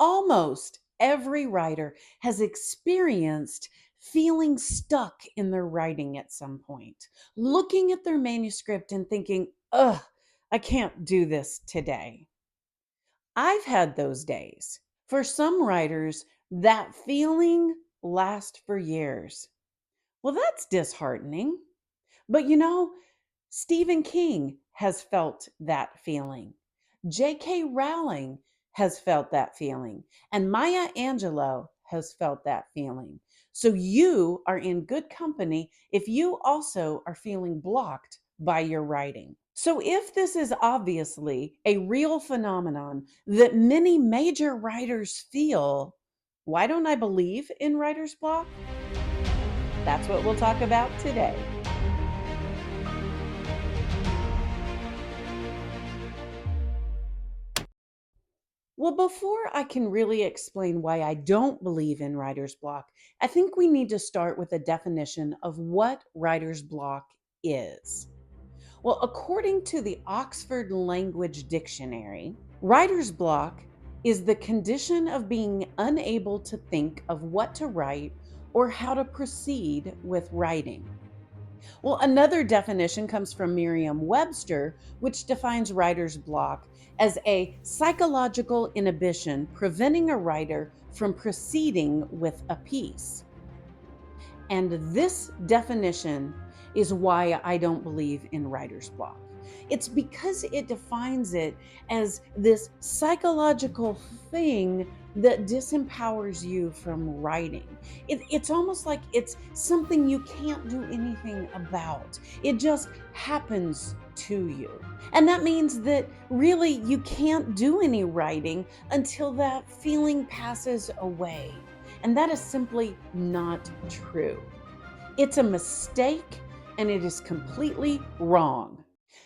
Almost every writer has experienced feeling stuck in their writing at some point, looking at their manuscript and thinking, ugh, I can't do this today. I've had those days. For some writers, that feeling lasts for years. Well, that's disheartening. But Stephen King has felt that feeling. J.K. Rowling has felt that feeling. And Maya Angelou has felt that feeling. So you are in good company if you also are feeling blocked by your writing. So, if this is obviously a real phenomenon that many major writers feel, why don't I believe in writer's block? That's what we'll talk about today. Well, before I can really explain why I don't believe in writer's block, I think we need to start with a definition of what writer's block is. Well, according to the Oxford Language Dictionary, writer's block is the condition of being unable to think of what to write or how to proceed with writing. Well, another definition comes from Merriam Webster, which defines writer's block as a psychological inhibition preventing a writer from proceeding with a piece. And this definition is why I don't believe in writer's block. It's because it defines it as this psychological thing that disempowers you from writing. It's almost like it's something you can't do anything about. It just happens to you. And that means that really you can't do any writing until that feeling passes away. And that is simply not true. It's a mistake and it is completely wrong.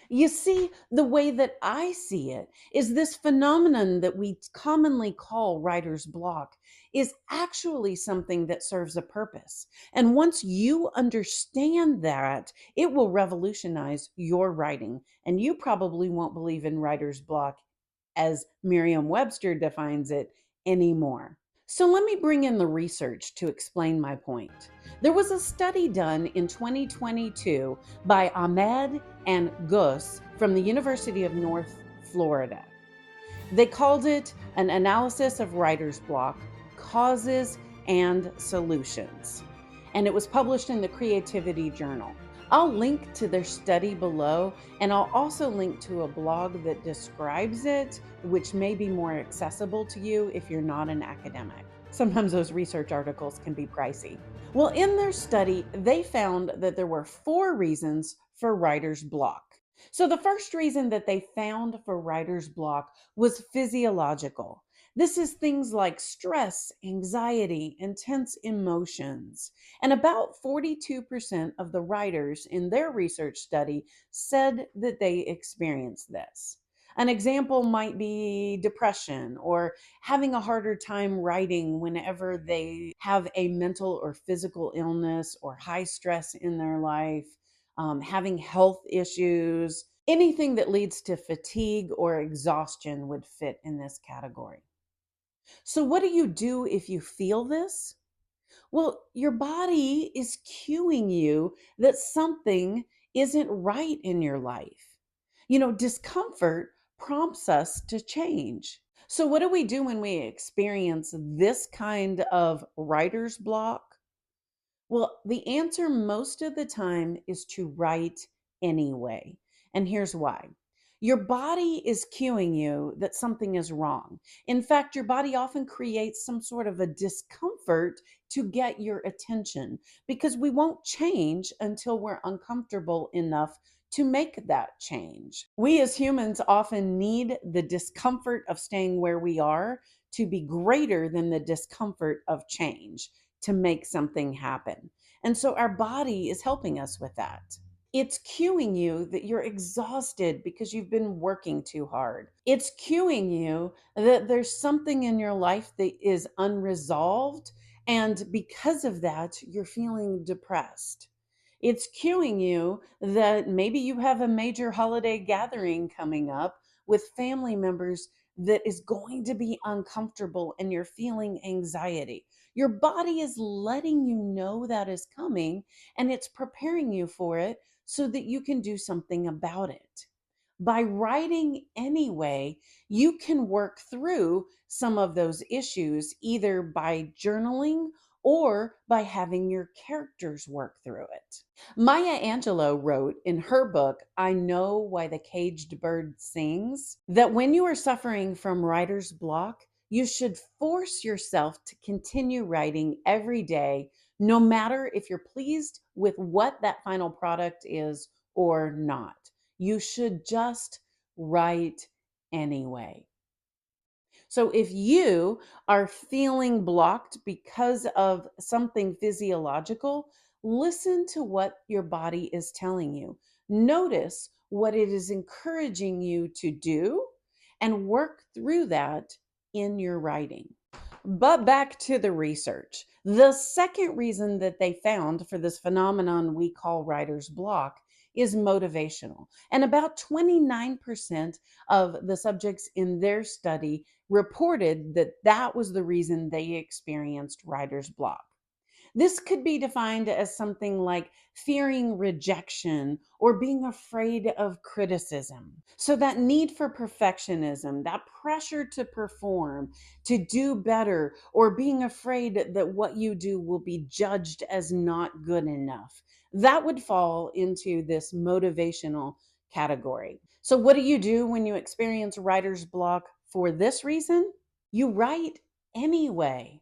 You see, the way that I see it is this phenomenon that we commonly call writer's block is actually something that serves a purpose. And once you understand that, it will revolutionize your writing. And you probably won't believe in writer's block as Merriam Webster defines it anymore. So let me bring in the research to explain my point. There was a study done in 2022 by Ahmed and Gus from the University of North Florida. They called it an analysis of writer's block, causes and solutions. And it was published in the Creativity Journal. I'll link to their study below, and I'll also link to a blog that describes it, which may be more accessible to you if you're not an academic. Sometimes those research articles can be pricey. Well, in their study, they found that there were 4 reasons for writer's block. So, the first reason that they found for writer's block was physiological. This is things like stress, anxiety, intense emotions. And about 42% of the writers in their research study said that they experienced this. An example might be depression or having a harder time writing whenever they have a mental or physical illness or high stress in their life, having health issues. Anything that leads to fatigue or exhaustion would fit in this category. So, what do you do if you feel this? Well, your body is cueing you that something isn't right in your life. Discomfort prompts us to change. So, what do we do when we experience this kind of writer's block? Well, the answer most of the time is to write anyway. And here's why. Your body is cueing you that something is wrong. In fact, your body often creates some sort of a discomfort to get your attention because we won't change until we're uncomfortable enough to make that change. We as humans often need the discomfort of staying where we are to be greater than the discomfort of change to make something happen. And so our body is helping us with that. It's cueing you that you're exhausted because you've been working too hard. It's cueing you that there's something in your life that is unresolved. And because of that, you're feeling depressed. It's cueing you that maybe you have a major holiday gathering coming up with family members that is going to be uncomfortable and you're feeling anxiety. Your body is letting you know that is coming and it's preparing you for it so that you can do something about it. By writing anyway, you can work through some of those issues either by journaling or by having your characters work through it. Maya Angelou wrote in her book, I Know Why the Caged Bird Sings, that when you are suffering from writer's block, you should force yourself to continue writing every day, no matter if you're pleased with what that final product is or not. You should just write anyway. So if you are feeling blocked because of something physiological, listen to what your body is telling you. Notice what it is encouraging you to do and work through that in your writing. But back to the research. The second reason that they found for this phenomenon we call writer's block is motivational. And about 29% of the subjects in their study reported that that was the reason they experienced writer's block. This could be defined as something like fearing rejection or being afraid of criticism. So, that need for perfectionism, that pressure to perform, to do better, or being afraid that what you do will be judged as not good enough, that would fall into this motivational category. So, what do you do when you experience writer's block for this reason? You write anyway.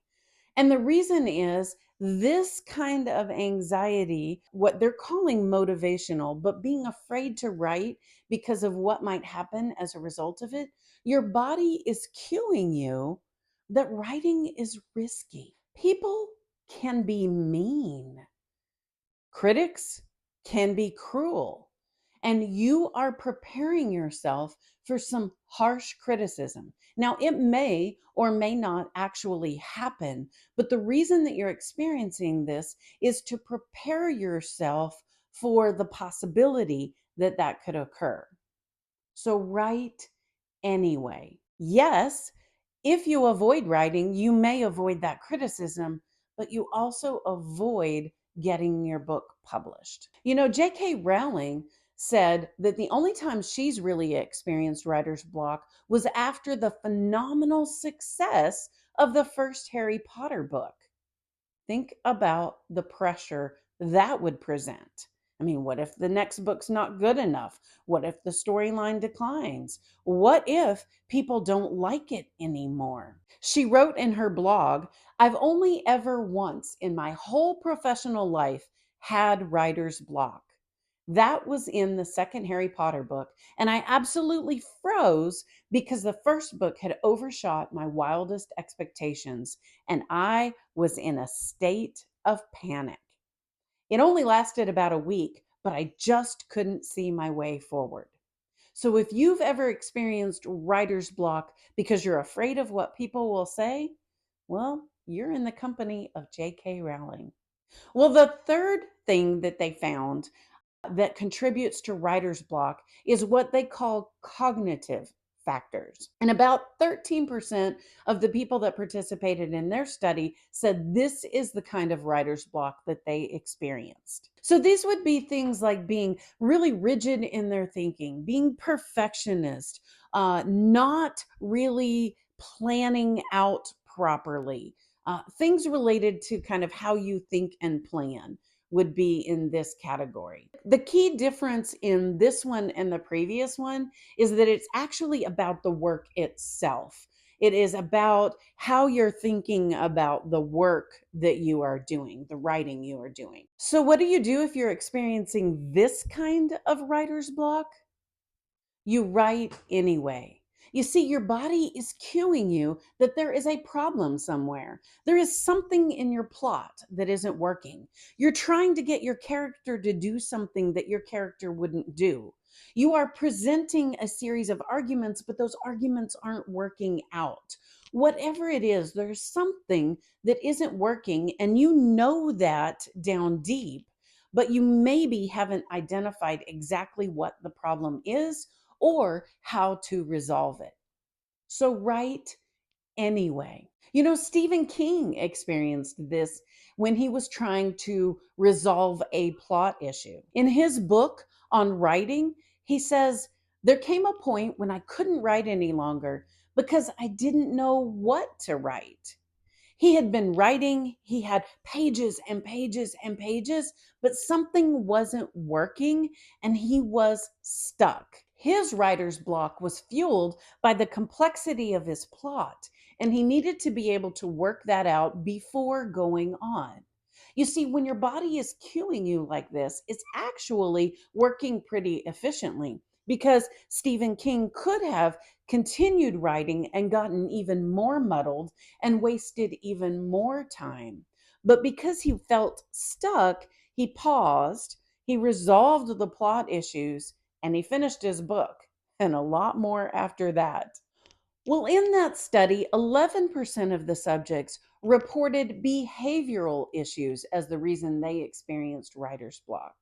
And the reason is this kind of anxiety, what they're calling motivational, but being afraid to write because of what might happen as a result of it, your body is cueing you that writing is risky. People can be mean. Critics can be cruel, and you are preparing yourself for some harsh criticism. Now, it may or may not actually happen, but the reason that you're experiencing this is to prepare yourself for the possibility that that could occur. So, write anyway. Yes, if you avoid writing, you may avoid that criticism, but you also avoid getting your book published. J.K. Rowling said that the only time she's really experienced writer's block was after the phenomenal success of the first Harry Potter book. Think about the pressure that would present. I mean, what if the next book's not good enough? What if the storyline declines? What if people don't like it anymore? She wrote in her blog, I've only ever once in my whole professional life had writer's block. That was in the second Harry Potter book, and I absolutely froze because the first book had overshot my wildest expectations, and I was in a state of panic. It only lasted about a week, but I just couldn't see my way forward. So if you've ever experienced writer's block because you're afraid of what people will say, well, you're in the company of J.K. Rowling. Well, the third thing that they found that contributes to writer's block is what they call cognitive factors. And about 13% of the people that participated in their study said this is the kind of writer's block that they experienced. So these would be things like being really rigid in their thinking, being perfectionist, not really planning out properly, things related to kind of how you think and plan would be in this category. The key difference in this one and the previous one is that it's actually about the work itself. It is about how you're thinking about the work that you are doing, the writing you are doing. So, what do you do if you're experiencing this kind of writer's block? You write anyway. You see, your body is cueing you that there is a problem somewhere. There is something in your plot that isn't working. You're trying to get your character to do something that your character wouldn't do. You are presenting a series of arguments, but those arguments aren't working out. Whatever it is, there's something that isn't working, and you know that down deep, but you maybe haven't identified exactly what the problem is or how to resolve it. So write anyway. Stephen King experienced this when he was trying to resolve a plot issue. In his book on writing, he says, "There came a point when I couldn't write any longer because I didn't know what to write." He had been writing, he had pages and pages and pages, but something wasn't working and he was stuck. His writer's block was fueled by the complexity of his plot, and he needed to be able to work that out before going on. You see, when your body is cueing you like this, it's actually working pretty efficiently because Stephen King could have continued writing and gotten even more muddled and wasted even more time. But because he felt stuck, he paused, he resolved the plot issues, and he finished his book, and a lot more after that. Well, in that study, 11% of the subjects reported behavioral issues as the reason they experienced writer's block.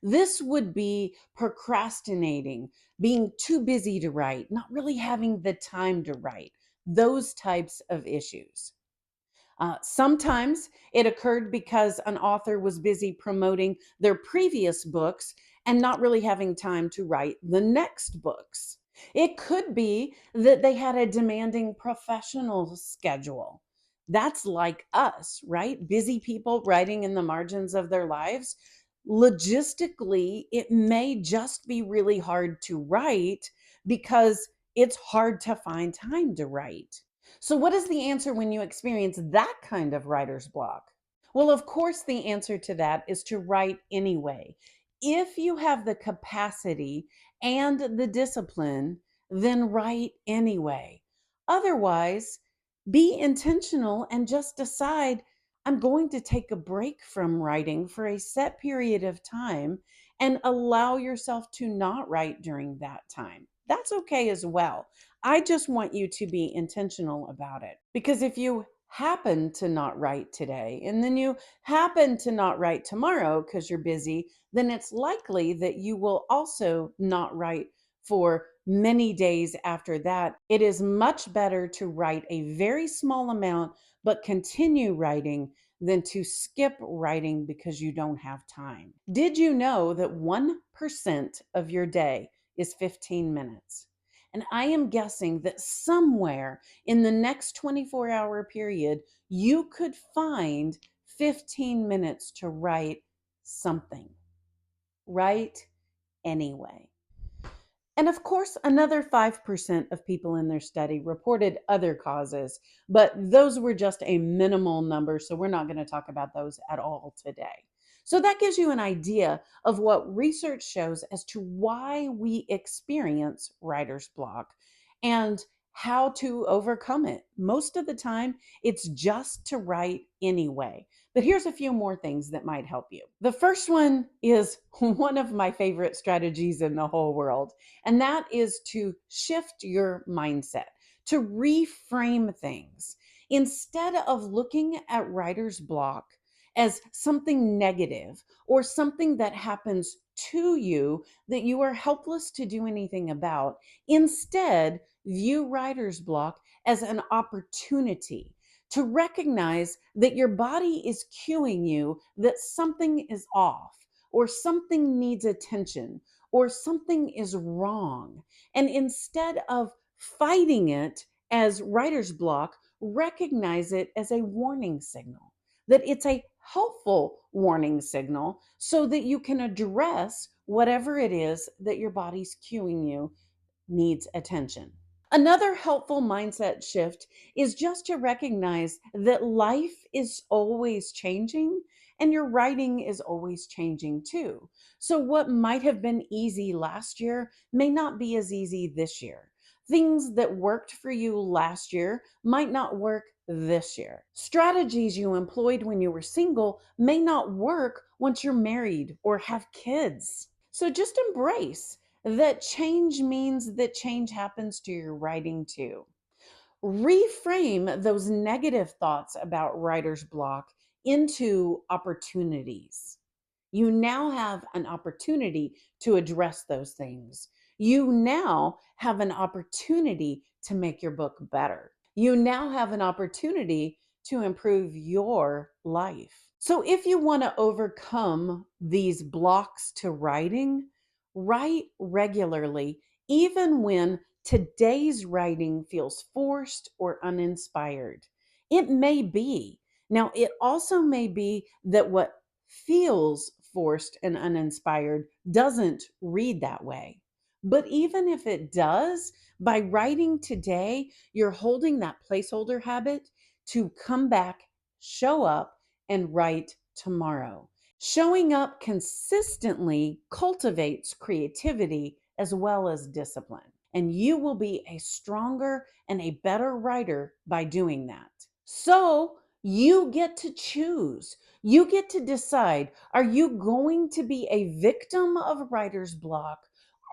This would be procrastinating, being too busy to write, not really having the time to write, those types of issues. Sometimes it occurred because an author was busy promoting their previous books and not really having time to write the next books. It could be that they had a demanding professional schedule. That's like us, right? Busy people writing in the margins of their lives. Logistically, it may just be really hard to write because it's hard to find time to write. So, what is the answer when you experience that kind of writer's block? Well, of course, the answer to that is to write anyway. If you have the capacity and the discipline, then write anyway. Otherwise, be intentional and just decide, I'm going to take a break from writing for a set period of time and allow yourself to not write during that time. That's okay as well. I just want you to be intentional about it. Because if you happen to not write today and then you happen to not write tomorrow because you're busy, then it's likely that you will also not write for many days after that. It is much better to write a very small amount but continue writing than to skip writing because you don't have time. Did you know that 1% of your day is 15 minutes? And I am guessing that somewhere in the next 24-hour period, you could find 15 minutes to write something. Write anyway. And of course, another 5% of people in their study reported other causes, but those were just a minimal number, so we're not going to talk about those at all today. So that gives you an idea of what research shows as to why we experience writer's block and how to overcome it. Most of the time, it's just to write anyway. But here's a few more things that might help you. The first one is one of my favorite strategies in the whole world, and that is to shift your mindset, to reframe things. Instead of looking at writer's block as something negative or something that happens to you that you are helpless to do anything about, instead, view writer's block as an opportunity to recognize that your body is cueing you that something is off or something needs attention or something is wrong. And instead of fighting it as writer's block, recognize it as a warning signal, that it's a helpful warning signal so that you can address whatever it is that your body's cueing you needs attention. Another helpful mindset shift is just to recognize that life is always changing and your writing is always changing too. So, what might have been easy last year may not be as easy this year. Things that worked for you last year might not work this year. Strategies you employed when you were single may not work once you're married or have kids. So just embrace that change means that change happens to your writing too. Reframe those negative thoughts about writer's block into opportunities. You now have an opportunity to address those things. You now have an opportunity to make your book better. You now have an opportunity to improve your life. So, if you want to overcome these blocks to writing, write regularly, even when today's writing feels forced or uninspired. It may be. Now, it also may be that what feels forced and uninspired doesn't read that way. But even if it does, by writing today, you're holding that placeholder habit to come back, show up, and write tomorrow. Showing up consistently cultivates creativity as well as discipline, and you will be a stronger and a better writer by doing that. So, you get to choose. You get to decide, are you going to be a victim of writer's block,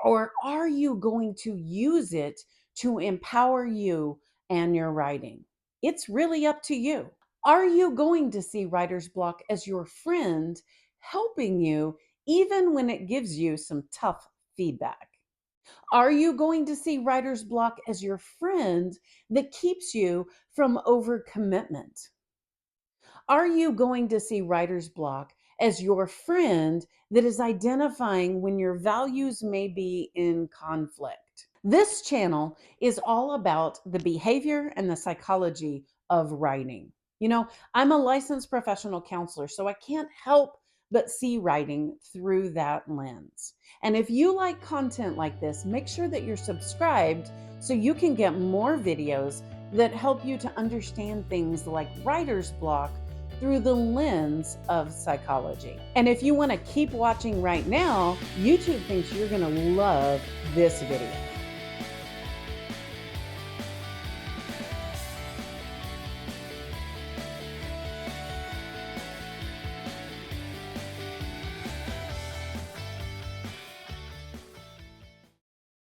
or are you going to use it to empower you and your writing? It's really up to you. Are you going to see writer's block as your friend helping you even when it gives you some tough feedback? Are you going to see writer's block as your friend that keeps you from overcommitment? Are you going to see writer's block as your friend that is identifying when your values may be in conflict? This channel is all about the behavior and the psychology of writing. You know, I'm a licensed professional counselor, so I can't help but see writing through that lens. And if you like content like this, make sure that you're subscribed so you can get more videos that help you to understand things like writer's block through the lens of psychology. And if you want to keep watching right now, YouTube thinks you're going to love this video.